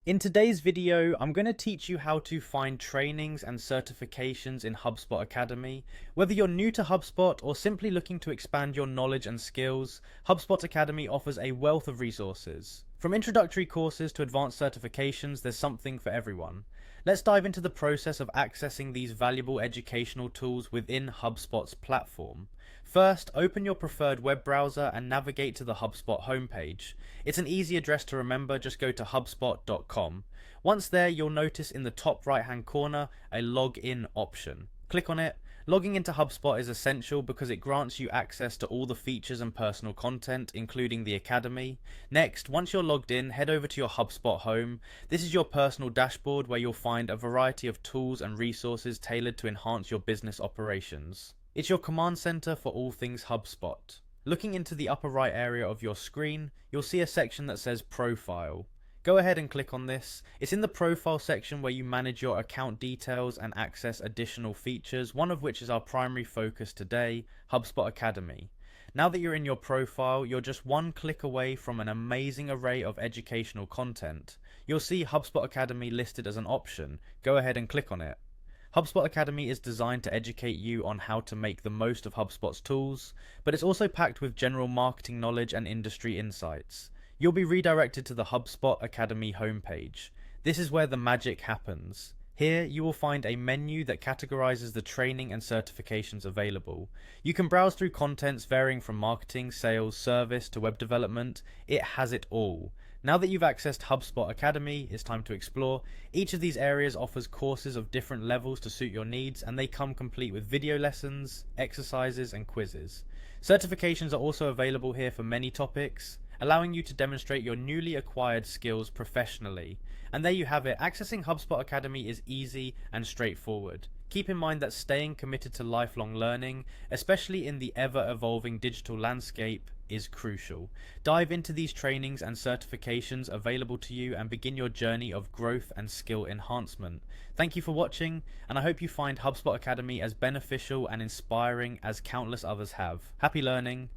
In today's video, I'm going to teach you how to find trainings and certifications in HubSpot Academy. Whether you're new to HubSpot or simply looking to expand your knowledge and skills, HubSpot Academy offers a wealth of resources. From introductory courses to advanced certifications, there's something for everyone. Let's dive into the process of accessing these valuable educational tools within HubSpot's platform. First, open your preferred web browser and navigate to the HubSpot homepage. It's an easy address to remember, just go to hubspot.com. Once there, you'll notice in the top right hand corner a login option. Click on it. Logging into HubSpot is essential because it grants you access to all the features and personal content, including the Academy. Next, once you're logged in, head over to your HubSpot home. This is your personal dashboard where you'll find a variety of tools and resources tailored to enhance your business operations. It's your command center for all things HubSpot. Looking into the upper right area of your screen, you'll see a section that says Profile. Go ahead and click on this. It's in the Profile section where you manage your account details and access additional features, one of which is our primary focus today, HubSpot Academy. Now that you're in your profile, you're just one click away from an amazing array of educational content. You'll see HubSpot Academy listed as an option. Go ahead and click on it. HubSpot Academy is designed to educate you on how to make the most of HubSpot's tools, but it's also packed with general marketing knowledge and industry insights. You'll be redirected to the HubSpot Academy homepage. This is where the magic happens. Here, you will find a menu that categorizes the training and certifications available. You can browse through contents varying from marketing, sales, service to web development. It has it all. Now that you've accessed HubSpot Academy, it's time to explore. Each of these areas offers courses of different levels to suit your needs, and they come complete with video lessons, exercises, and quizzes. Certifications are also available here for many topics, allowing you to demonstrate your newly acquired skills professionally. And there you have it. Accessing HubSpot Academy is easy and straightforward. Keep in mind that staying committed to lifelong learning, especially in the ever-evolving digital landscape, is crucial. Dive into these trainings and certifications available to you and begin your journey of growth and skill enhancement. Thank you for watching, and I hope you find HubSpot Academy as beneficial and inspiring as countless others have. Happy learning.